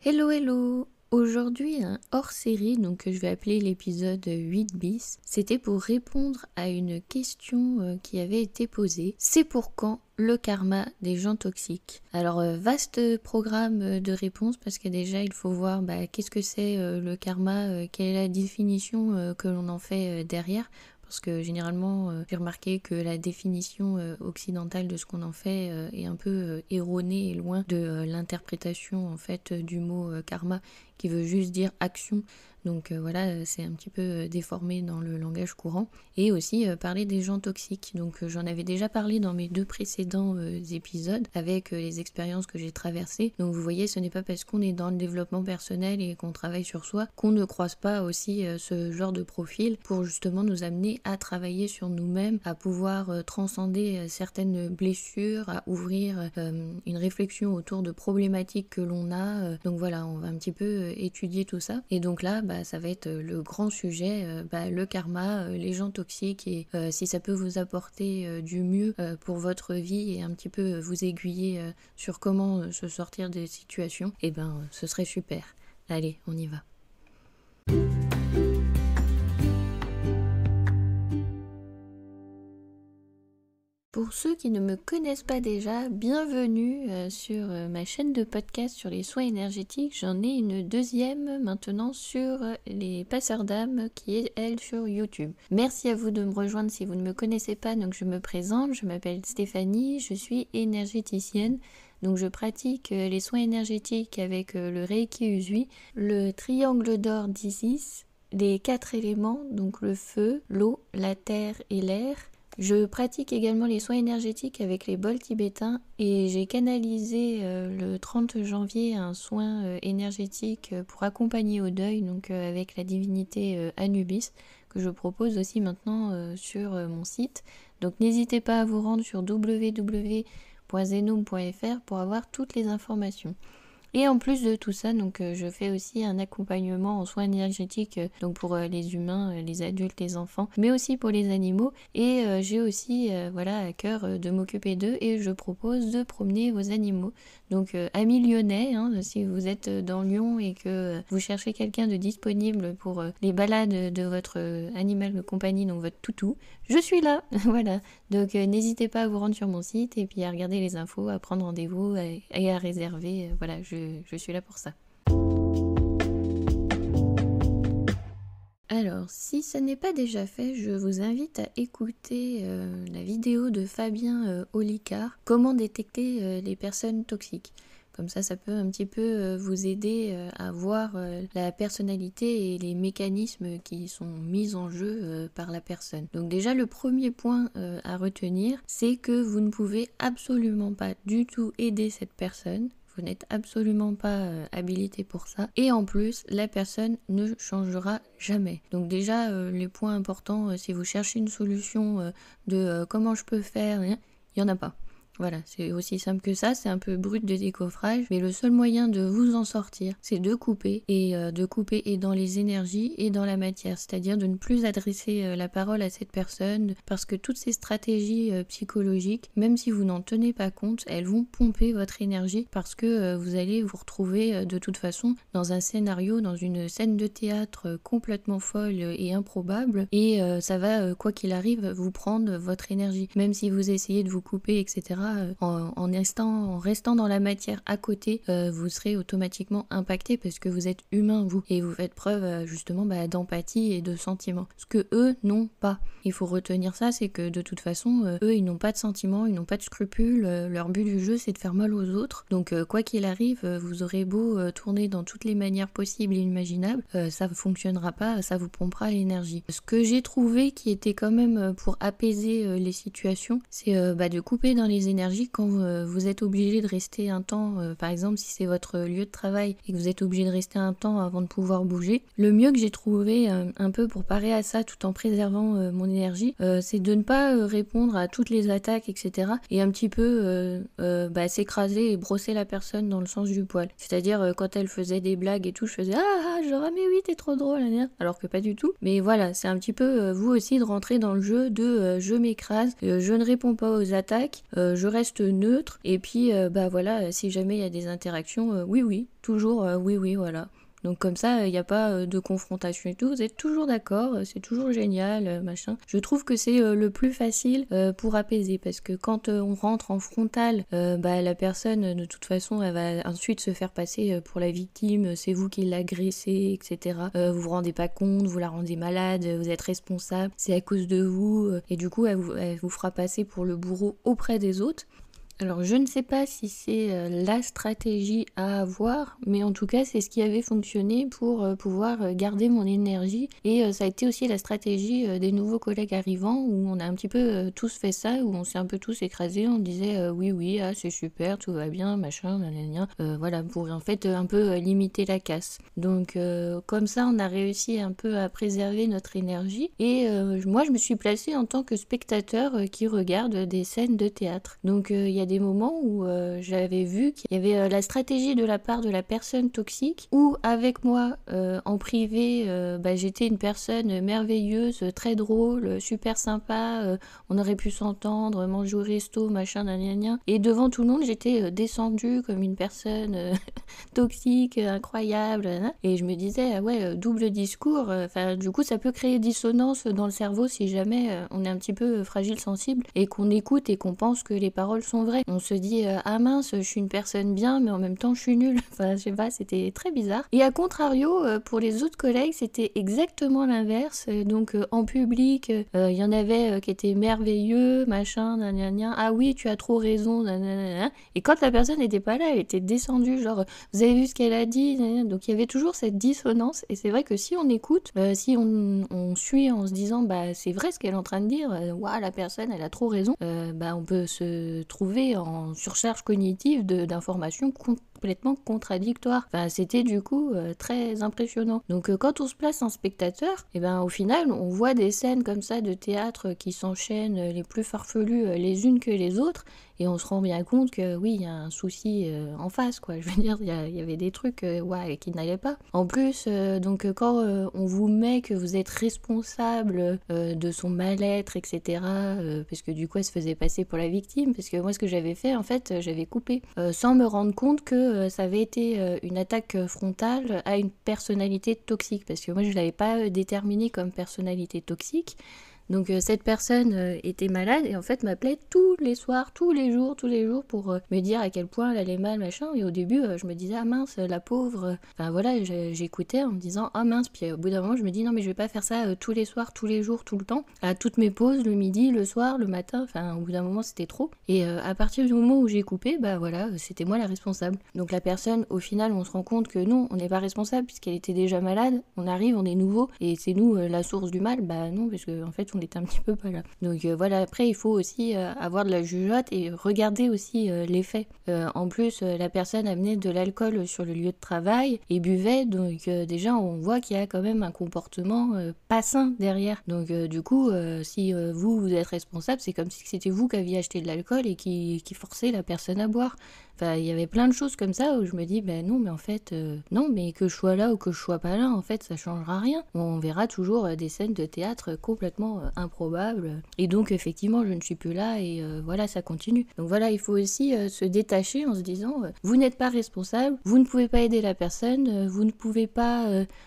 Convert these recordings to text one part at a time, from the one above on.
Hello hello. Aujourd'hui un hors-série que je vais appeler l'épisode 8 bis. C'était pour répondre à une question qui avait été posée. C'est pour quand le karma des gens toxiques? Alors vaste programme de réponses parce que déjà il faut voir qu'est-ce que c'est le karma, quelle est la définition que l'on en fait derrière. Parce que généralement, j'ai remarqué que la définition occidentale de ce qu'on en fait est un peu erronée et loin de l'interprétation en fait du mot karma qui veut juste dire action. Donc voilà, c'est un petit peu déformé dans le langage courant. Et aussi parler des gens toxiques. Donc j'en avais déjà parlé dans mes 2 précédents épisodes avec les expériences que j'ai traversées. Donc vous voyez, ce n'est pas parce qu'on est dans le développement personnel et qu'on travaille sur soi qu'on ne croise pas aussi ce genre de profil pour justement nous amener à travailler sur nous-mêmes, à pouvoir transcender certaines blessures, à ouvrir une réflexion autour de problématiques que l'on a. Donc voilà, on va un petit peu étudier tout ça. Et donc là, ça va être le grand sujet, le karma, les gens toxiques et si ça peut vous apporter du mieux pour votre vie et un petit peu vous aiguiller sur comment se sortir des situations, ce serait super. Allez, on y va. Pour ceux qui ne me connaissent pas déjà, bienvenue sur ma chaîne de podcast sur les soins énergétiques. J'en ai une deuxième maintenant sur les passeurs d'âme qui est elle sur YouTube. Merci à vous de me rejoindre si vous ne me connaissez pas. Donc je me présente, je m'appelle Stéphanie, je suis énergéticienne. Donc je pratique les soins énergétiques avec le Reiki Usui, le triangle d'or d'Isis, les 4 éléments, donc le feu, l'eau, la terre et l'air. Je pratique également les soins énergétiques avec les bols tibétains et j'ai canalisé le 30 janvier un soin énergétique pour accompagner au deuil, donc avec la divinité Anubis, que je propose aussi maintenant sur mon site. Donc n'hésitez pas à vous rendre sur www.zenome.fr pour avoir toutes les informations. Et en plus de tout ça, je fais aussi un accompagnement en soins énergétiques pour les humains, les adultes, les enfants, mais aussi pour les animaux. Et j'ai aussi à cœur de m'occuper d'eux et je propose de promener vos animaux. Donc amis lyonnais, si vous êtes dans Lyon et que vous cherchez quelqu'un de disponible pour les balades de votre animal de compagnie, donc votre toutou, je suis là. Voilà. Donc n'hésitez pas à vous rendre sur mon site et puis à regarder les infos, à prendre rendez-vous et à réserver. Voilà, je suis là pour ça. Alors, si ça n'est pas déjà fait, je vous invite à écouter la vidéo de Fabien Olicard, comment détecter les personnes toxiques. Comme ça peut un petit peu vous aider à voir la personnalité et les mécanismes qui sont mis en jeu par la personne. Donc déjà, le premier point à retenir, c'est que vous ne pouvez absolument pas du tout aider cette personne. Vous n'êtes absolument pas habilité pour ça. Et en plus, la personne ne changera jamais. Donc déjà, les points importants, si vous cherchez une solution de comment je peux faire, il n'y en a pas. Voilà, c'est aussi simple que ça, c'est un peu brut de décoffrage, mais le seul moyen de vous en sortir, c'est de couper, et dans les énergies et dans la matière, c'est-à-dire de ne plus adresser la parole à cette personne, parce que toutes ces stratégies psychologiques, même si vous n'en tenez pas compte, elles vont pomper votre énergie, parce que vous allez vous retrouver de toute façon dans un scénario, dans une scène de théâtre complètement folle et improbable, et ça va, quoi qu'il arrive, vous prendre votre énergie, même si vous essayez de vous couper, etc., en restant dans la matière à côté, vous serez automatiquement impacté parce que vous êtes humain, vous, et vous faites preuve justement d'empathie et de sentiments, ce que eux n'ont pas. Il faut retenir ça, c'est que de toute façon, eux, ils n'ont pas de sentiments, ils n'ont pas de scrupules, leur but du jeu, c'est de faire mal aux autres. Donc quoi qu'il arrive, vous aurez beau tourner dans toutes les manières possibles et imaginables, ça ne fonctionnera pas, ça vous pompera l'énergie. Ce que j'ai trouvé qui était quand même pour apaiser les situations, c'est de couper dans les énergies quand vous êtes obligé de rester un temps, par exemple si c'est votre lieu de travail et que vous êtes obligé de rester un temps avant de pouvoir bouger. Le mieux que j'ai trouvé un peu pour parer à ça tout en préservant mon énergie, c'est de ne pas répondre à toutes les attaques, etc. et un petit peu s'écraser et brosser la personne dans le sens du poil. C'est-à-dire quand elle faisait des blagues et tout, je faisais genre mais oui t'es trop drôle, alors que pas du tout. Mais voilà, c'est un petit peu vous aussi de rentrer dans le jeu de je m'écrase, je ne réponds pas aux attaques, je je reste neutre et puis bah voilà, si jamais il y a des interactions, oui, toujours oui, voilà. Donc comme ça, il n'y a pas de confrontation et tout, vous êtes toujours d'accord, c'est toujours génial, machin. Je trouve que c'est le plus facile pour apaiser, parce que quand on rentre en frontal, bah, la personne, de toute façon, elle va ensuite se faire passer pour la victime, c'est vous qui l'agressez, etc. Vous vous rendez pas compte, vous la rendez malade, vous êtes responsable, c'est à cause de vous, et du coup, elle vous fera passer pour le bourreau auprès des autres. Alors je ne sais pas si c'est la stratégie à avoir, mais en tout cas c'est ce qui avait fonctionné pour pouvoir garder mon énergie et ça a été aussi la stratégie des nouveaux collègues arrivants où on a un petit peu tous fait ça, où on s'est un peu tous écrasés, on disait oui, ah, c'est super, tout va bien, machin, nanana, voilà, pour en fait un peu limiter la casse. Donc comme ça on a réussi un peu à préserver notre énergie et moi je me suis placée en tant que spectateur qui regarde des scènes de théâtre. Donc il y a des moments où j'avais vu qu'il y avait la stratégie de la part de la personne toxique où avec moi en privé bah, j'étais une personne merveilleuse, très drôle, super sympa, on aurait pu s'entendre, manger au resto, machin, nan, et devant tout le monde j'étais descendue comme une personne toxique, incroyable, et je me disais ah ouais, double discours, enfin du coup ça peut créer dissonance dans le cerveau si jamais on est un petit peu fragile, sensible et qu'on écoute et qu'on pense que les paroles sont vraies. On se dit ah mince, je suis une personne bien mais en même temps je suis nulle. Enfin je sais pas, c'était très bizarre. Et à contrario pour les autres collègues c'était exactement l'inverse. Donc en public il y en avait qui étaient merveilleux, machin, nan, ah oui tu as trop raison, nan. Et quand la personne n'était pas là, elle était descendue genre vous avez vu ce qu'elle a dit, nan. Donc il y avait toujours cette dissonance et c'est vrai que si on écoute, si on suit en se disant bah c'est vrai ce qu'elle est en train de dire, waouh la personne elle a trop raison, bah on peut se trouver en surcharge cognitive d'informations complètement contradictoires. Enfin, c'était du coup très impressionnant. Donc quand on se place en spectateur, et ben au final on voit des scènes comme ça de théâtre qui s'enchaînent les plus farfelues les unes que les autres et on se rend bien compte que oui il y a un souci en face quoi. Je veux dire il y avait des trucs ouais, qui n'allaient pas. En plus donc quand on vous met que vous êtes responsable de son mal-être etc. Parce que du coup elle se faisait passer pour la victime, parce que moi ce que j'avais fait en fait j'avais coupé sans me rendre compte que ça avait été une attaque frontale à une personnalité toxique, parce que moi je l'avais pas déterminée comme personnalité toxique. Donc cette personne était malade et en fait m'appelait tous les soirs, tous les jours pour me dire à quel point elle allait mal, machin. Et au début, je me disais, ah mince, la pauvre. Enfin voilà, j'écoutais en me disant, ah mince. Puis au bout d'un moment, je me dis, non mais je vais pas faire ça tous les soirs, tous les jours, tout le temps. À toutes mes pauses, le midi, le soir, le matin. Enfin au bout d'un moment, c'était trop. Et à partir du moment où j'ai coupé, bah voilà, c'était moi la responsable. Donc la personne, au final, on se rend compte que non, on n'est pas responsable puisqu'elle était déjà malade. On arrive, on est nouveau et c'est nous la source du mal. Bah non, parce que en fait, on était un petit peu pas là. Donc voilà, après il faut aussi avoir de la jugeote et regarder aussi les faits. En plus la personne amenait de l'alcool sur le lieu de travail et buvait, donc déjà on voit qu'il y a quand même un comportement pas sain derrière. Donc du coup si vous êtes responsable, c'est comme si c'était vous qui aviez acheté de l'alcool et qui forçait la personne à boire. Enfin, il y avait plein de choses comme ça où je me dis, ben non, mais en fait, non, mais que je sois là ou que je sois pas là, en fait, ça changera rien. On verra toujours des scènes de théâtre complètement improbables. Et donc, effectivement, je ne suis plus là et voilà, ça continue. Donc voilà, il faut aussi se détacher en se disant, vous n'êtes pas responsable, vous ne pouvez pas aider la personne, vous ne pouvez pas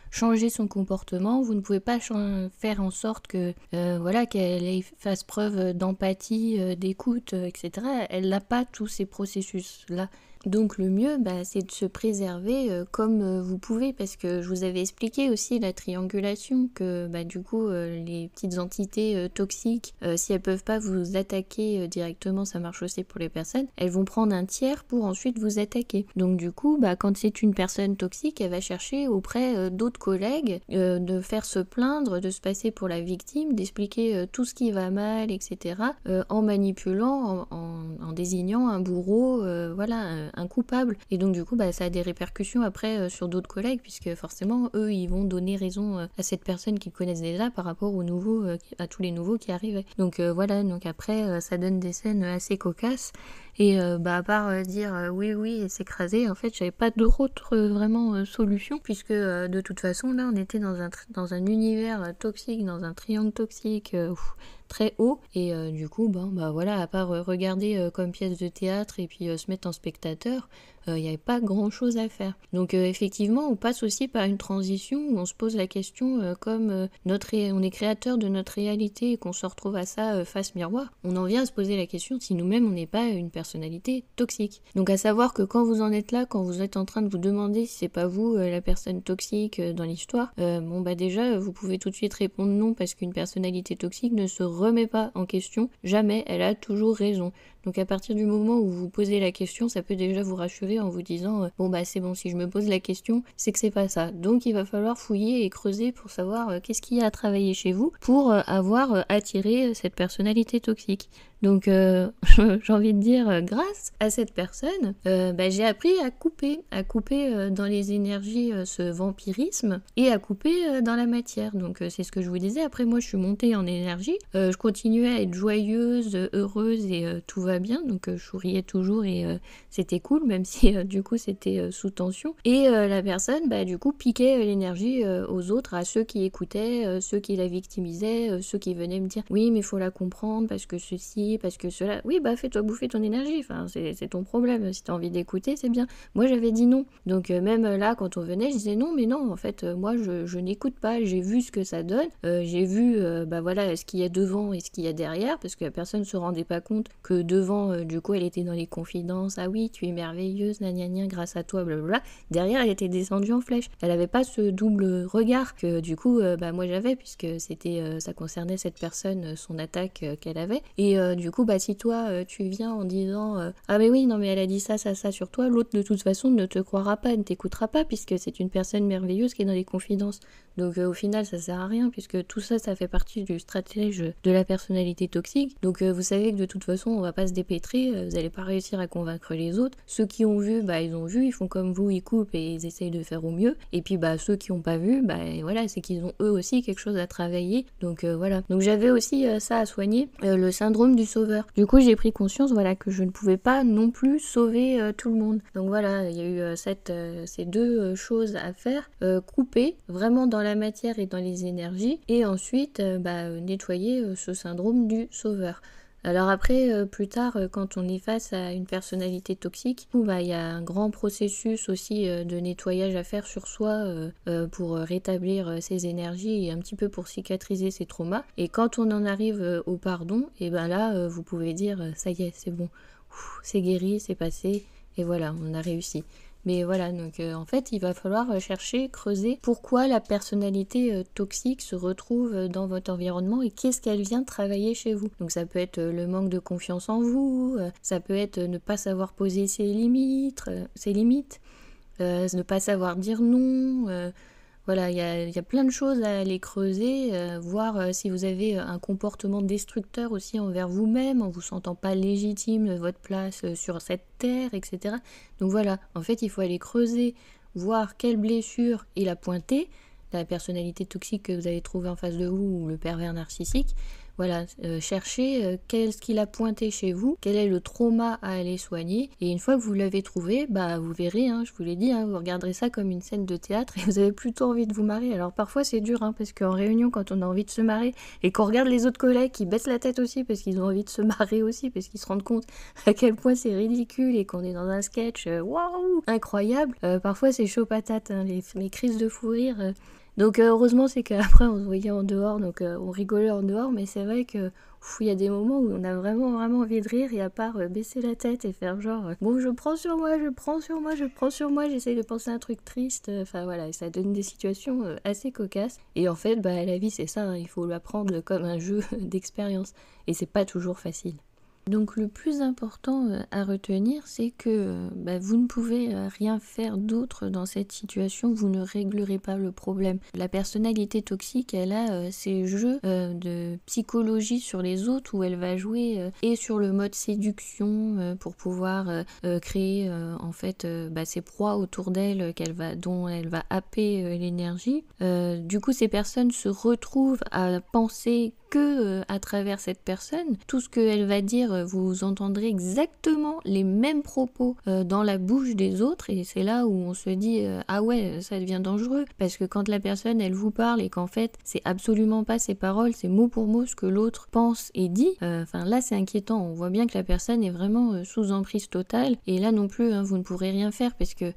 changer son comportement, vous ne pouvez pas faire en sorte que voilà qu'elle fasse preuve d'empathie, d'écoute, etc. Elle n'a pas tous ces processus là. Donc le mieux, c'est de se préserver comme vous pouvez, parce que je vous avais expliqué aussi la triangulation, que du coup les petites entités toxiques, si elles peuvent pas vous attaquer directement, ça marche aussi pour les personnes, elles vont prendre un tiers pour ensuite vous attaquer. Donc du coup, quand c'est une personne toxique, elle va chercher auprès d'autres collègues de faire se plaindre, de se passer pour la victime, d'expliquer tout ce qui va mal, etc. En manipulant, en désignant un bourreau, voilà, un coupable. Et donc du coup ça a des répercussions après sur d'autres collègues, puisque forcément eux ils vont donner raison à cette personne qu'ils connaissent déjà par rapport aux nouveaux, à tous les nouveaux qui arrivaient. Donc voilà, donc après ça donne des scènes assez cocasses. Et à part dire oui oui et s'écraser, en fait j'avais pas d'autre vraiment solution, puisque de toute façon là on était dans un univers toxique, dans un triangle toxique très haut, et du coup voilà, à part regarder comme pièce de théâtre et puis se mettre en spectateur, il n'y avait pas grand chose à faire. Donc effectivement on passe aussi par une transition où on se pose la question comme on est créateur de notre réalité et qu'on se retrouve à ça face miroir, on en vient à se poser la question si nous-mêmes on n'est pas une personnalité toxique. Donc à savoir que quand vous en êtes là, quand vous êtes en train de vous demander si c'est pas vous la personne toxique dans l'histoire, déjà vous pouvez tout de suite répondre non, parce qu'une personnalité toxique ne se remet pas en question, jamais, elle a toujours raison. Donc à partir du moment où vous posez la question, ça peut déjà vous rassurer en vous disant c'est bon, si je me pose la question, c'est que c'est pas ça. Donc il va falloir fouiller et creuser pour savoir qu'est-ce qu'il y a à travailler chez vous pour avoir attiré cette personnalité toxique. Donc j'ai envie de dire, grâce à cette personne, j'ai appris à couper dans les énergies ce vampirisme, et à couper dans la matière. Donc c'est ce que je vous disais. Après moi je suis montée en énergie, je continuais à être joyeuse, heureuse, et tout va bien. Donc je souriais toujours, et c'était cool, même si du coup c'était sous tension. Et la personne du coup piquait l'énergie aux autres, à ceux qui écoutaient, ceux qui la victimisaient, ceux qui venaient me dire oui mais il faut la comprendre parce que ceci, parce que cela. Oui fais-toi bouffer ton énergie, enfin c'est ton problème, si t'as envie d'écouter c'est bien. Moi j'avais dit non. Donc même là quand on venait je disais non, mais non, en fait moi je n'écoute pas, j'ai vu ce que ça donne, j'ai vu ce qu'il y a devant et ce qu'il y a derrière, parce que la personne se rendait pas compte que devant du coup elle était dans les confidences, ah oui tu es merveilleuse, gna gna gna, grâce à toi, blablabla. Derrière elle était descendue en flèche, elle avait pas ce double regard que du coup moi j'avais, puisque c'était ça concernait cette personne, son attaque qu'elle avait. Et du coup si toi tu viens en disant ah mais oui non mais elle a dit ça sur toi, l'autre de toute façon ne te croira pas, ne t'écoutera pas, puisque c'est une personne merveilleuse qui est dans les confidences. Donc au final ça sert à rien, puisque tout ça fait partie du stratège de la personnalité toxique. Donc vous savez que de toute façon on va pas se dépêtrer, vous allez pas réussir à convaincre les autres. Ceux qui ont vu ils ont vu, ils font comme vous, ils coupent et ils essayent de faire au mieux. Et puis ceux qui ont pas vu, voilà, c'est qu'ils ont eux aussi quelque chose à travailler. Donc voilà. Donc j'avais aussi ça à soigner, le syndrome du sauveur. Du coup j'ai pris conscience que je ne pouvais pas non plus sauver tout le monde. Donc voilà, il y a eu ces deux choses à faire, couper vraiment dans la matière et dans les énergies, et ensuite nettoyer ce syndrome du sauveur. Alors après, plus tard, quand on est face à une personnalité toxique, il y a un grand processus aussi de nettoyage à faire sur soi pour rétablir ses énergies et un petit peu pour cicatriser ses traumas. Et quand on en arrive au pardon, et là, vous pouvez dire ça y est, c'est bon, c'est guéri, c'est passé, et voilà, on a réussi. Mais voilà, donc en fait, il va falloir chercher, creuser pourquoi la personnalité toxique se retrouve dans votre environnement et qu'est-ce qu'elle vient travailler chez vous. Donc ça peut être le manque de confiance en vous, ça peut être ne pas savoir poser ses limites, ne pas savoir dire non. Voilà, il y a plein de choses à aller creuser, voir si vous avez un comportement destructeur aussi envers vous-même, en vous sentant pas légitime de votre place sur cette terre, etc. Donc voilà, en fait, il faut aller creuser, voir quelle blessure il a pointé, la personnalité toxique que vous avez trouvée en face de vous, ou le pervers narcissique. Voilà, cherchez qu'est-ce qu'il a pointé chez vous, quel est le trauma à aller soigner, et une fois que vous l'avez trouvé, vous verrez, je vous l'ai dit, vous regarderez ça comme une scène de théâtre et vous avez plutôt envie de vous marrer. Alors parfois c'est dur, parce qu'en réunion, quand on a envie de se marrer et qu'on regarde les autres collègues qui baissent la tête aussi parce qu'ils ont envie de se marrer aussi, parce qu'ils se rendent compte à quel point c'est ridicule et qu'on est dans un sketch waouh incroyable, parfois c'est chaud patate, les crises de fou rire. Donc heureusement c'est qu'après on se voyait en dehors, donc on rigolait en dehors, mais c'est vrai que il y a des moments où on a vraiment envie de rire, et à part baisser la tête et faire genre bon je prends sur moi, j'essaye de penser à un truc triste, enfin voilà, ça donne des situations assez cocasses. Et en fait la vie c'est ça, il faut l'apprendre comme un jeu d'expérience, et c'est pas toujours facile. Donc le plus important à retenir, c'est que vous ne pouvez rien faire d'autre dans cette situation, vous ne réglerez pas le problème. La personnalité toxique, elle a ces jeux de psychologie sur les autres, où elle va jouer et sur le mode séduction pour pouvoir créer en fait ses proies autour d'elle dont elle va happer l'énergie. Du coup ces personnes se retrouvent à penser que à travers cette personne. Tout ce qu'elle va dire, vous entendrez exactement les mêmes propos dans la bouche des autres, et c'est là où on se dit ah ouais, ça devient dangereux, parce que quand la personne elle vous parle et qu'en fait c'est absolument pas ses paroles, c'est mot pour mot ce que l'autre pense et dit, enfin là c'est inquiétant. On voit bien que la personne est vraiment sous emprise totale, et là non plus vous ne pourrez rien faire, parce que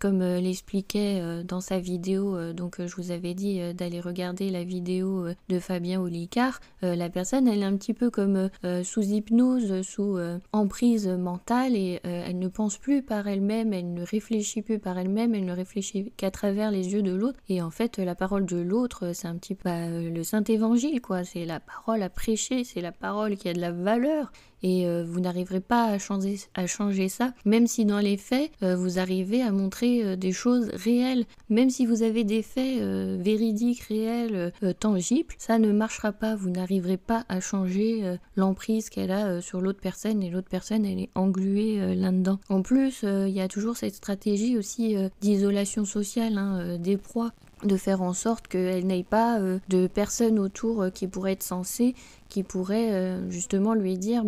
comme l'expliquait dans sa vidéo, donc je vous avais dit d'aller regarder la vidéo de Fabien Olicard, la personne elle est un petit peu comme sous hypnose, sous emprise mentale, et elle ne pense plus par elle-même, elle ne réfléchit plus par elle-même, elle ne réfléchit qu'à travers les yeux de l'autre, et en fait la parole de l'autre c'est un petit peu le Saint-Évangile quoi, c'est la parole à prêcher, c'est la parole qui a de la valeur, et vous n'arriverez pas à changer ça, même si dans les faits vous arrivez à montrer des choses réelles, même si vous avez des faits véridiques, réels, tangibles, ça ne marchera pas, vous n'arriverez pas à changer l'emprise qu'elle a sur l'autre personne, et l'autre personne elle est engluée là-dedans. En plus il y a toujours cette stratégie aussi d'isolation sociale des proies, de faire en sorte qu'elle n'ait pas de personnes autour qui pourraient être censées, qui pourraient justement lui dire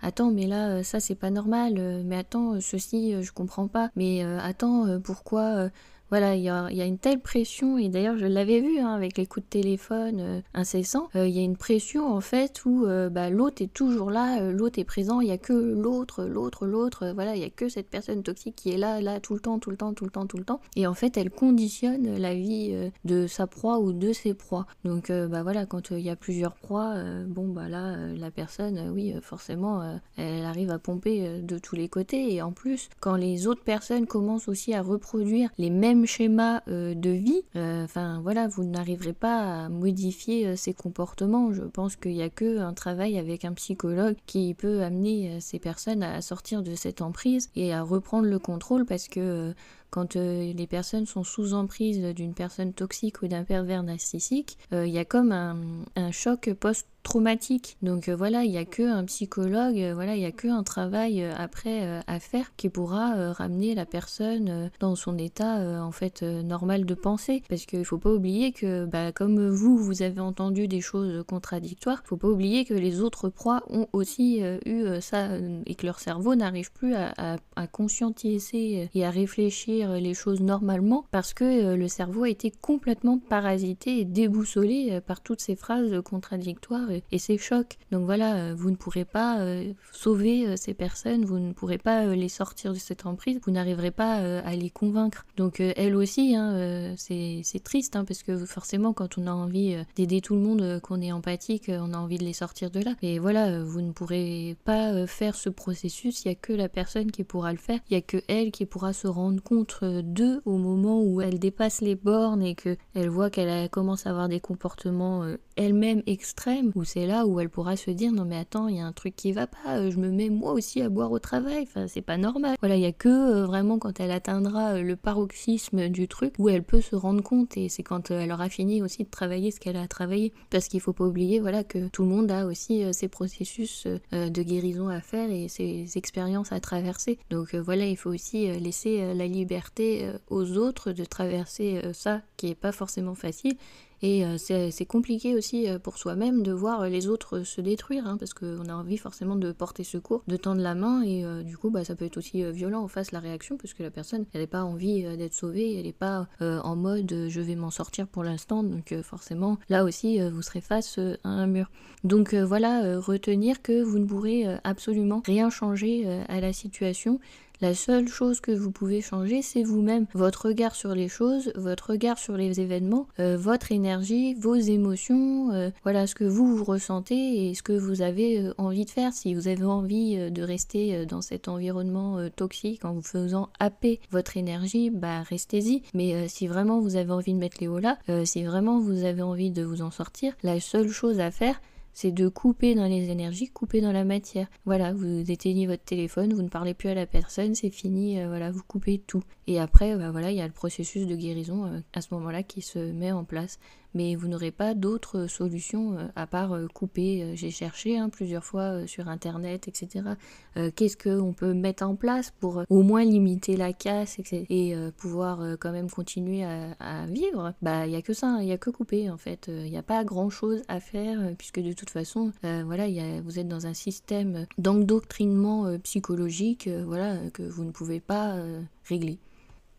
attends mais là ça c'est pas normal, mais attends ceci je comprends pas, mais attends pourquoi voilà, il y a une telle pression, et d'ailleurs je l'avais vu avec les coups de téléphone incessants, il y a une pression en fait où l'autre est toujours là, l'autre est présent, il n'y a que l'autre, voilà, il n'y a que cette personne toxique qui est là, tout le temps, et en fait elle conditionne la vie de sa proie ou de ses proies. Donc voilà, quand il y a plusieurs proies, la personne, oui, forcément, elle arrive à pomper de tous les côtés, et en plus, quand les autres personnes commencent aussi à reproduire les mêmes schémas de vie, vous n'arriverez pas à modifier ces comportements. Je pense qu'il n'y a qu'un travail avec un psychologue qui peut amener ces personnes à sortir de cette emprise et à reprendre le contrôle, parce que quand les personnes sont sous emprise d'une personne toxique ou d'un pervers narcissique, il y a comme un choc post-traumatique. Donc voilà, il n'y a qu'un psychologue, il n'y a qu'un travail après à faire qui pourra ramener la personne dans son état normal de pensée. Parce qu'il ne faut pas oublier que comme vous avez entendu des choses contradictoires, il ne faut pas oublier que les autres proies ont aussi eu ça, et que leur cerveau n'arrive plus à conscientiser et à réfléchir les choses normalement, parce que le cerveau a été complètement parasité et déboussolé par toutes ces phrases contradictoires et ces chocs. Donc voilà, vous ne pourrez pas sauver ces personnes, vous ne pourrez pas les sortir de cette emprise, vous n'arriverez pas à les convaincre. Donc elles aussi, c'est triste, parce que forcément quand on a envie d'aider tout le monde, qu'on est empathique, on a envie de les sortir de là. Et voilà, vous ne pourrez pas faire ce processus, il n'y a que la personne qui pourra le faire, il n'y a que elle qui pourra se rendre compte d'eux au moment où elle dépasse les bornes et qu'elle voit qu'elle commence à avoir des comportements elle-même extrêmes, où c'est là où elle pourra se dire non mais attends, il y a un truc qui va pas, je me mets moi aussi à boire au travail, c'est pas normal. Voilà, il y a que vraiment quand elle atteindra le paroxysme du truc où elle peut se rendre compte, et c'est quand elle aura fini aussi de travailler ce qu'elle a à travailler, parce qu'il faut pas oublier que tout le monde a aussi ses processus de guérison à faire et ses expériences à traverser. Donc il faut aussi laisser la liberté aux autres de traverser ça qui est pas forcément facile. Et c'est compliqué aussi pour soi-même de voir les autres se détruire, parce qu'on a envie forcément de porter secours, de tendre la main, et du coup ça peut être aussi violent en face la réaction, parce que la personne elle n'a pas envie d'être sauvée, elle n'est pas en mode je vais m'en sortir pour l'instant, donc forcément là aussi vous serez face à un mur. Donc retenir que vous ne pourrez absolument rien changer à la situation. La seule chose que vous pouvez changer, c'est vous-même. Votre regard sur les choses, votre regard sur les événements, votre énergie, vos émotions, ce que vous ressentez et ce que vous avez envie de faire. Si vous avez envie de rester dans cet environnement toxique en vous faisant happer votre énergie, restez-y. Mais si vraiment vous avez envie de mettre les hauts là, si vraiment vous avez envie de vous en sortir, la seule chose à faire, c'est de couper dans les énergies, couper dans la matière. Voilà, vous éteignez votre téléphone, vous ne parlez plus à la personne, c'est fini, vous coupez tout. Et après, il y a le processus de guérison à ce moment-là qui se met en place. mais vous n'aurez pas d'autres solutions à part couper. J'ai cherché plusieurs fois sur internet, etc. Qu'est-ce qu'on peut mettre en place pour au moins limiter la casse et pouvoir quand même continuer à vivre. Bah il y a que ça, il y a que couper en fait. Il n'y a pas grand chose à faire puisque de toute façon voilà, vous êtes dans un système d'endoctrinement psychologique voilà, que vous ne pouvez pas régler.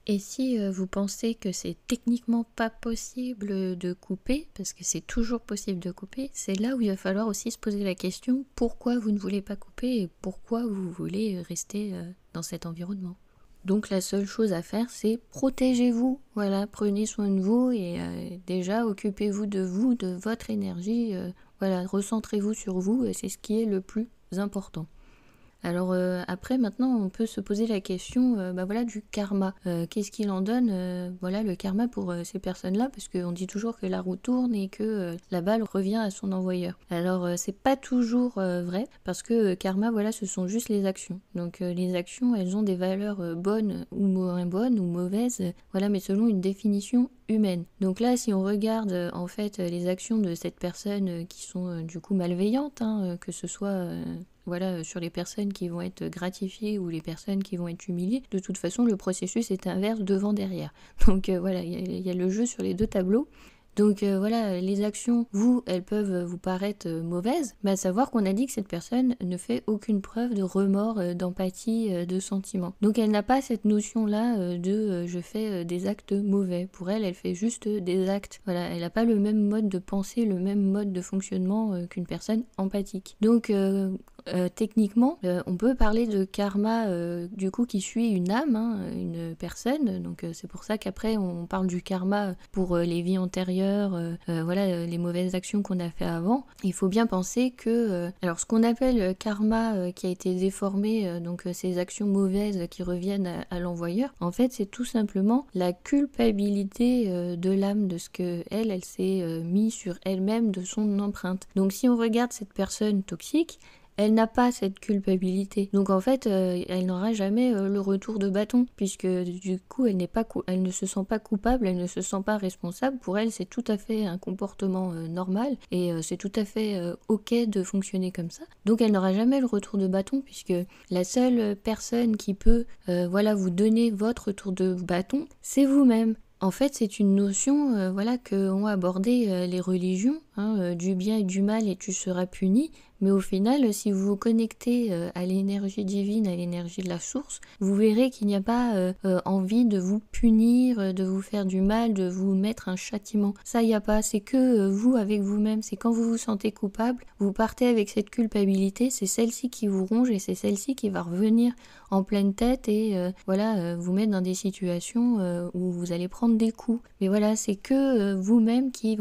Et si vous pensez que c'est techniquement pas possible de couper, parce que c'est toujours possible de couper, c'est là où il va falloir aussi se poser la question pourquoi vous ne voulez pas couper et pourquoi vous voulez rester dans cet environnement. Donc la seule chose à faire, c'est protégez-vous, voilà, prenez soin de vous et déjà occupez-vous, de votre énergie, voilà, recentrez-vous sur vous et c'est ce qui est le plus important. Alors après maintenant on peut se poser la question voilà, du karma. Qu'est-ce qu'il en donne voilà, le karma pour ces personnes-là, parce qu'on dit toujours que la roue tourne et que la balle revient à son envoyeur. Alors c'est pas toujours vrai, parce que karma, voilà, ce sont juste les actions. Donc les actions, elles ont des valeurs bonnes ou moins bonnes ou mauvaises, voilà, mais selon une définition humaine. Donc là, si on regarde en fait les actions de cette personne qui sont du coup malveillantes, que ce soit voilà, sur les personnes qui vont être gratifiées ou les personnes qui vont être humiliées, de toute façon le processus est inverse devant-derrière. Donc voilà, il y a le jeu sur les deux tableaux. Donc voilà, les actions, elles peuvent vous paraître mauvaises, mais à savoir qu'on a dit que cette personne ne fait aucune preuve de remords, d'empathie, de sentiment. Donc elle n'a pas cette notion-là de je fais des actes mauvais. Pour elle, elle fait juste des actes. Voilà, elle n'a pas le même mode de pensée, le même mode de fonctionnement qu'une personne empathique. Donc techniquement, on peut parler de karma du coup qui suit une âme, une personne. Donc c'est pour ça qu'après on parle du karma pour les vies antérieures, voilà, les mauvaises actions qu'on a fait avant. Il faut bien penser que alors ce qu'on appelle karma qui a été déformé, donc ces actions mauvaises qui reviennent à l'envoyeur, en fait c'est tout simplement la culpabilité de l'âme, de ce que elle s'est mis sur elle-même, de son empreinte. Donc si on regarde cette personne toxique, elle n'a pas cette culpabilité. Donc en fait, elle n'aura jamais le retour de bâton, puisque du coup, elle ne se sent pas coupable, elle ne se sent pas responsable. Pour elle, c'est tout à fait un comportement normal et c'est tout à fait ok de fonctionner comme ça. Donc elle n'aura jamais le retour de bâton, puisque la seule personne qui peut voilà, vous donner votre retour de bâton, c'est vous-même. En fait, c'est une notion voilà, que ont abordé les religions, du bien et du mal et tu seras puni. Mais au final, si vous vous connectez à l'énergie divine, à l'énergie de la source, vous verrez qu'il n'y a pas envie de vous punir, de vous faire du mal, de vous mettre un châtiment. Ça, il n'y a pas. C'est que vous, avec vous-même. C'est quand vous vous sentez coupable, vous partez avec cette culpabilité, c'est celle-ci qui vous ronge et c'est celle-ci qui va revenir en pleine tête et voilà, vous mettre dans des situations où vous allez prendre des coups. Mais voilà, c'est que vous-même qui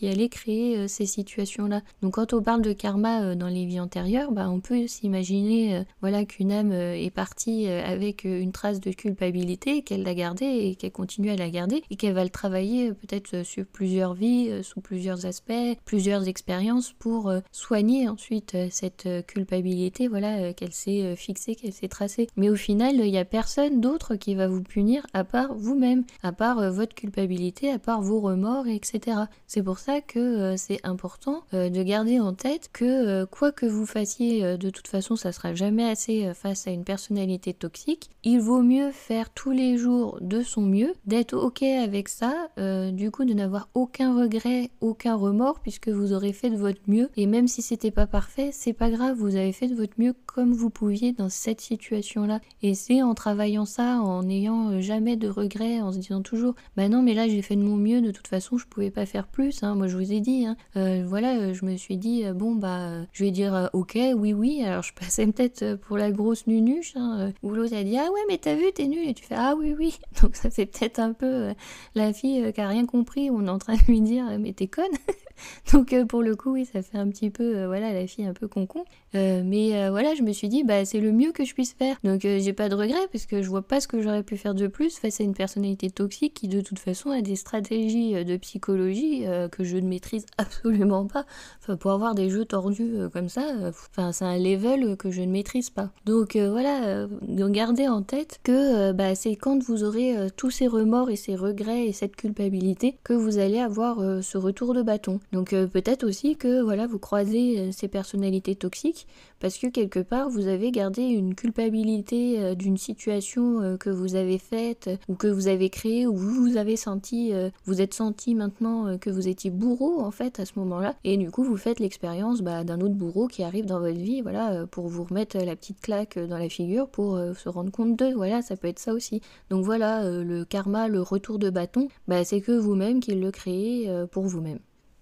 allez créer ces situations-là. Donc quand on parle de karma dans les vies antérieures, on peut s'imaginer voilà, qu'une âme est partie avec une trace de culpabilité, qu'elle l'a gardée et qu'elle continue à la garder et qu'elle va le travailler peut-être sur plusieurs vies, sous plusieurs aspects, plusieurs expériences pour soigner ensuite cette culpabilité voilà, qu'elle s'est fixée, qu'elle s'est tracée. Mais au final, il n'y a personne d'autre qui va vous punir à part vous-même, à part votre culpabilité, à part vos remords, etc. C'est pour ça que c'est important de garder en tête que quoi que vous fassiez, de toute façon, ça sera jamais assez face à une personnalité toxique. Il vaut mieux faire tous les jours de son mieux, d'être ok avec ça, du coup de n'avoir aucun regret, aucun remords, puisque vous aurez fait de votre mieux. Et même si c'était pas parfait, c'est pas grave, vous avez fait de votre mieux comme vous pouviez dans cette situation-là. Et c'est en travaillant ça, en n'ayant jamais de regrets, en se disant toujours non mais là j'ai fait de mon mieux, de toute façon je pouvais pas faire plus, moi je vous ai dit, voilà, je me suis dit je vais dire ok, oui, alors je passais peut-être pour la grosse nunuche, où l'autre a dit ah ouais mais t'as vu t'es nul, et tu fais ah oui, donc ça c'est peut-être un peu la fille qui a rien compris, on est en train de lui dire mais t'es conne. Donc pour le coup, oui, ça fait un petit peu, voilà, la fille un peu concon. Mais voilà, je me suis dit, bah c'est le mieux que je puisse faire. Donc j'ai pas de regrets parce que je vois pas ce que j'aurais pu faire de plus face à une personnalité toxique qui de toute façon a des stratégies de psychologie que je ne maîtrise absolument pas. Enfin, pour avoir des jeux tordus comme ça, enfin c'est un level que je ne maîtrise pas. Donc voilà, donc gardez en tête que bah, c'est quand vous aurez tous ces remords et ces regrets et cette culpabilité que vous allez avoir ce retour de bâton. Donc peut-être aussi que voilà, vous croisez ces personnalités toxiques parce que quelque part vous avez gardé une culpabilité d'une situation que vous avez faite ou que vous avez créée, ou vous avez senti, vous êtes senti maintenant que vous étiez bourreau en fait à ce moment-là, et du coup vous faites l'expérience d'un autre bourreau qui arrive dans votre vie, voilà, pour vous remettre la petite claque dans la figure pour se rendre compte d'eux, voilà, ça peut être ça aussi. Donc voilà, le karma, le retour de bâton, c'est que vous-même qui le créez pour vous-même.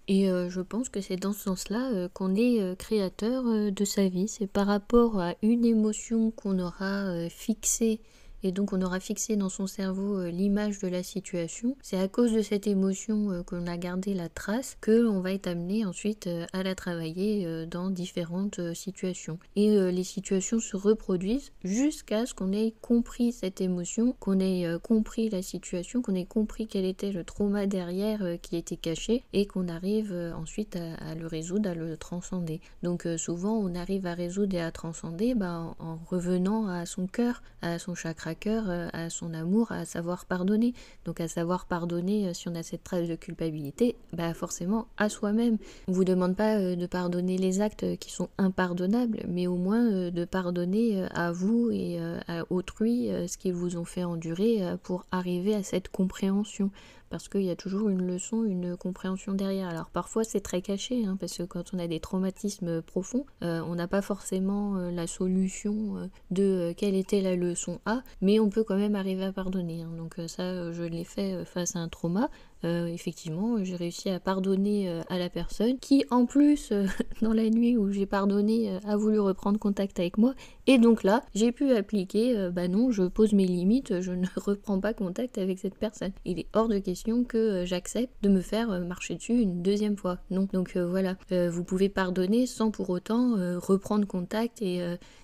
Et je pense que c'est dans ce sens-là qu'on est créateur de sa vie. C'est par rapport à une émotion qu'on aura fixée, et donc on aura fixé dans son cerveau l'image de la situation. C'est à cause de cette émotion qu'on a gardé la trace que on va être amené ensuite à la travailler dans différentes situations. Et les situations se reproduisent jusqu'à ce qu'on ait compris cette émotion, qu'on ait compris la situation, qu'on ait compris quel était le trauma derrière qui était caché, et qu'on arrive ensuite à le résoudre, à le transcender. Donc souvent on arrive à résoudre et à transcender en revenant à son cœur, à son chakra cœur, à son amour, à savoir pardonner. Donc à savoir pardonner, si on a cette trace de culpabilité, forcément à soi-même. On vous demande pas de pardonner les actes qui sont impardonnables, mais au moins de pardonner à vous et à autrui ce qu'ils vous ont fait endurer pour arriver à cette compréhension. Parce qu'il y a toujours une leçon, une compréhension derrière. Alors parfois c'est très caché, parce que quand on a des traumatismes profonds, on n'a pas forcément la solution de quelle était la leçon A, mais on peut quand même arriver à pardonner. Donc ça, je l'ai fait face à un trauma. Effectivement, j'ai réussi à pardonner à la personne qui, en plus, dans la nuit où j'ai pardonné, a voulu reprendre contact avec moi. Et donc là, j'ai pu appliquer, non, je pose mes limites, je ne reprends pas contact avec cette personne. Il est hors de question que j'accepte de me faire marcher dessus une deuxième fois. Non. Donc voilà, vous pouvez pardonner sans pour autant reprendre contact et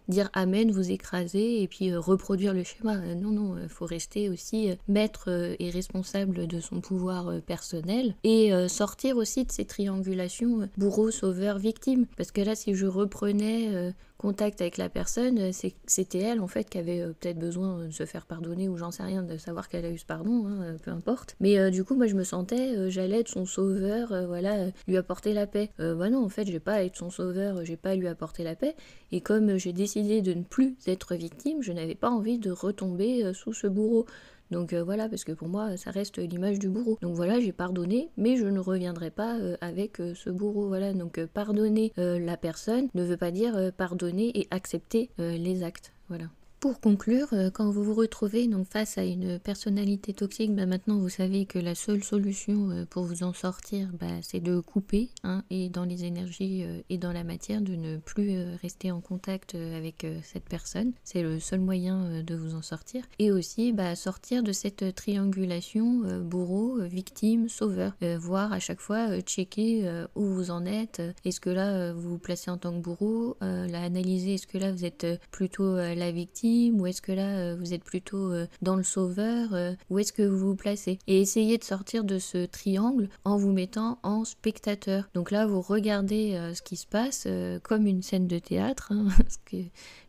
dire amen, vous écraser et puis reproduire le schéma. Non, il faut rester aussi maître et responsable de son pouvoir personnel et sortir aussi de ces triangulations bourreau, sauveur, victime. Parce que là, si je reprenais contact avec la personne, c'était elle en fait qui avait peut-être besoin de se faire pardonner, ou j'en sais rien, de savoir qu'elle a eu ce pardon, peu importe. Mais du coup, moi je me sentais, j'allais être son sauveur, voilà, lui apporter la paix. Non, en fait, j'ai pas à être son sauveur, j'ai pas à lui apporter la paix. Et comme j'ai décidé de ne plus être victime, je n'avais pas envie de retomber sous ce bourreau. Donc voilà, parce que pour moi, ça reste l'image du bourreau. Donc voilà, j'ai pardonné, mais je ne reviendrai pas avec ce bourreau. Voilà, donc pardonner la personne ne veut pas dire pardonner et accepter les actes. Voilà. Pour conclure, quand vous vous retrouvez donc face à une personnalité toxique, maintenant vous savez que la seule solution pour vous en sortir, c'est de couper, et dans les énergies et dans la matière, de ne plus rester en contact avec cette personne. C'est le seul moyen de vous en sortir. Et aussi sortir de cette triangulation bourreau, victime, sauveur. Voir à chaque fois, checker où vous en êtes. Est-ce que là vous vous placez en tant que bourreau, analyser, est-ce que là vous êtes plutôt la victime, ou est-ce que là vous êtes plutôt dans le sauveur, où est-ce que vous vous placez, et essayez de sortir de ce triangle en vous mettant en spectateur. Donc là vous regardez ce qui se passe comme une scène de théâtre, parce que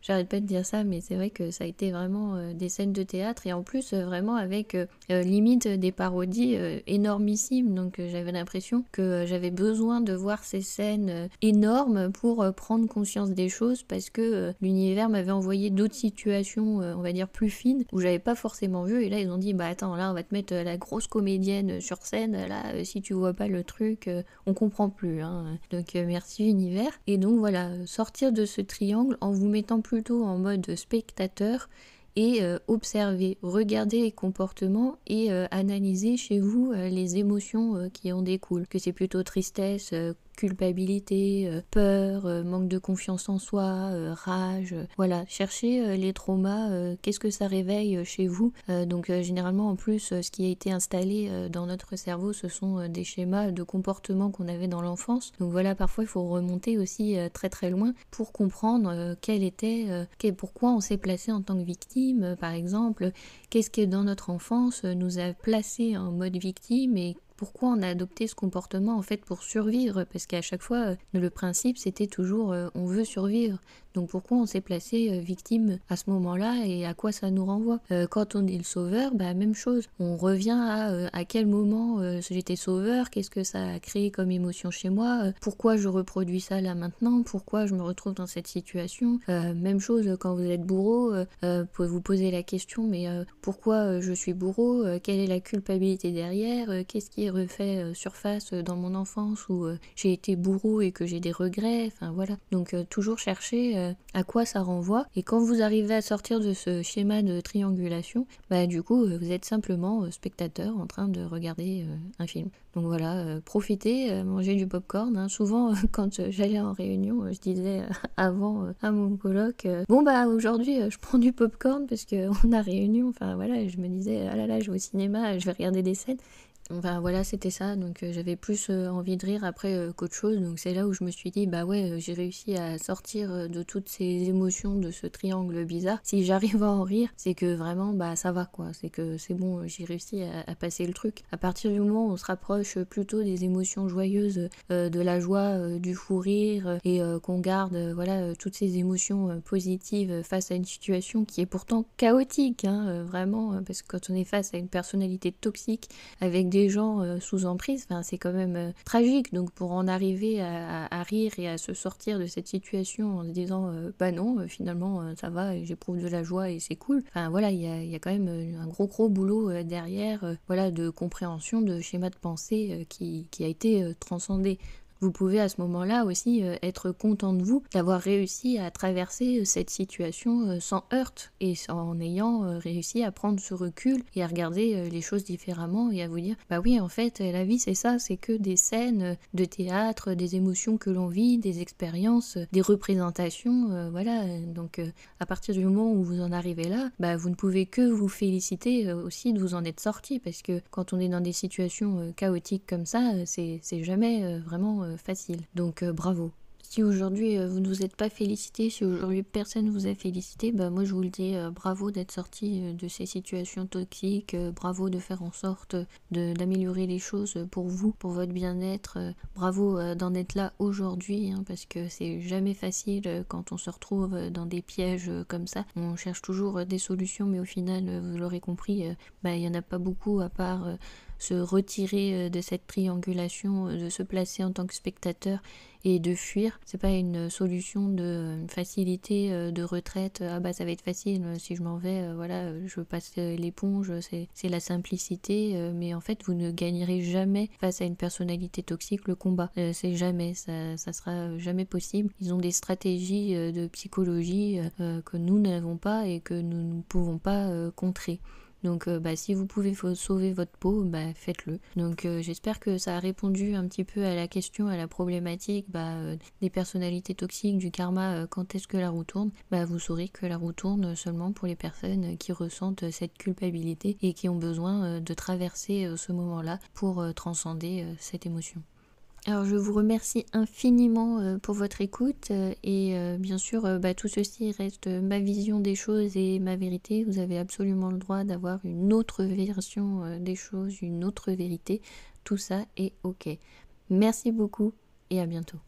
j'arrête pas de dire ça, mais c'est vrai que ça a été vraiment des scènes de théâtre, et en plus vraiment avec limite des parodies énormissimes. Donc j'avais l'impression que j'avais besoin de voir ces scènes énormes pour prendre conscience des choses, parce que l'univers m'avait envoyé d'autres situations, on va dire plus fines, où j'avais pas forcément vu, et là ils ont dit attends, là on va te mettre la grosse comédienne sur scène, là si tu vois pas le truc, on comprend plus, donc merci univers. Et donc voilà, sortir de ce triangle en vous mettant plutôt en mode spectateur et observer, regarder les comportements et analyser chez vous les émotions qui en découlent, que c'est plutôt tristesse, culpabilité, peur, manque de confiance en soi, rage, voilà, cherchez les traumas, qu'est-ce que ça réveille chez vous. Donc généralement en plus ce qui a été installé dans notre cerveau ce sont des schémas de comportement qu'on avait dans l'enfance. Donc voilà, parfois il faut remonter aussi très très loin pour comprendre pourquoi on s'est placé en tant que victime par exemple, qu'est-ce qui dans notre enfance nous a placé en mode victime et pourquoi on a adopté ce comportement en fait pour survivre, parce qu'à chaque fois le principe c'était toujours on veut survivre, donc pourquoi on s'est placé victime à ce moment-là et à quoi ça nous renvoie. Quand on est le sauveur, même chose, on revient à quel moment j'étais sauveur, qu'est-ce que ça a créé comme émotion chez moi, pourquoi je reproduis ça là maintenant, pourquoi je me retrouve dans cette situation. Même chose quand vous êtes bourreau, vous pouvez vous poser la question mais pourquoi je suis bourreau, quelle est la culpabilité derrière, qu'est-ce qui est refait surface dans mon enfance où j'ai été bourreau et que j'ai des regrets, enfin voilà. Donc toujours chercher à quoi ça renvoie, et quand vous arrivez à sortir de ce schéma de triangulation, du coup vous êtes simplement spectateur en train de regarder un film. Donc voilà, profitez, mangez du popcorn, hein. Souvent quand j'allais en réunion, je disais avant à mon coloc, aujourd'hui je prends du popcorn parce qu'on a réunion, enfin voilà, et je me disais ah là là, je vais au cinéma, je vais regarder des scènes. Enfin voilà, c'était ça, donc j'avais plus envie de rire après qu'autre chose, donc c'est là où je me suis dit j'ai réussi à sortir de toutes ces émotions de ce triangle bizarre. Si j'arrive à en rire, c'est que vraiment ça va quoi, c'est que c'est bon, j'ai réussi à passer le truc. À partir du moment où on se rapproche plutôt des émotions joyeuses, de la joie, du fou rire, et qu'on garde toutes ces émotions positives face à une situation qui est pourtant chaotique, hein, vraiment, parce que quand on est face à une personnalité toxique avec des gens sous emprise, c'est quand même tragique. Donc pour en arriver à rire et à se sortir de cette situation en se disant non, finalement ça va, et j'éprouve de la joie et c'est cool. Enfin voilà, il y a quand même un gros boulot derrière, de compréhension de schéma de pensée qui a été transcendé. Vous pouvez à ce moment-là aussi être content de vous d'avoir réussi à traverser cette situation sans heurte et en ayant réussi à prendre ce recul et à regarder les choses différemment et à vous dire oui, en fait la vie c'est ça, c'est que des scènes de théâtre, des émotions que l'on vit, des expériences, des représentations, donc à partir du moment où vous en arrivez là, vous ne pouvez que vous féliciter aussi de vous en être sorti, parce que quand on est dans des situations chaotiques comme ça, c'est jamais vraiment facile. Donc bravo. Si aujourd'hui vous ne vous êtes pas félicité, si aujourd'hui personne vous a félicité, moi je vous le dis, bravo d'être sorti de ces situations toxiques, bravo de faire en sorte d'améliorer les choses pour vous, pour votre bien-être, bravo d'en être là aujourd'hui, hein, parce que c'est jamais facile quand on se retrouve dans des pièges comme ça. On cherche toujours des solutions, mais au final, vous l'aurez compris, il n'y en a pas beaucoup à part se retirer de cette triangulation, de se placer en tant que spectateur et de fuir. C'est pas une solution de facilité, de retraite, ça va être facile si je m'en vais, je passe l'éponge, c'est la simplicité, mais en fait vous ne gagnerez jamais face à une personnalité toxique le combat. C'est jamais, ça sera jamais possible. Ils ont des stratégies de psychologie que nous n'avons pas et que nous ne pouvons pas contrer. Donc si vous pouvez sauver votre peau, faites-le. Donc j'espère que ça a répondu un petit peu à la question, à la problématique des personnalités toxiques, du karma, quand est-ce que la roue tourne. Vous saurez que la roue tourne seulement pour les personnes qui ressentent cette culpabilité et qui ont besoin de traverser ce moment-là pour transcender cette émotion. Alors je vous remercie infiniment pour votre écoute et bien sûr tout ceci reste ma vision des choses et ma vérité. Vous avez absolument le droit d'avoir une autre version des choses, une autre vérité. Tout ça est ok. Merci beaucoup et à bientôt.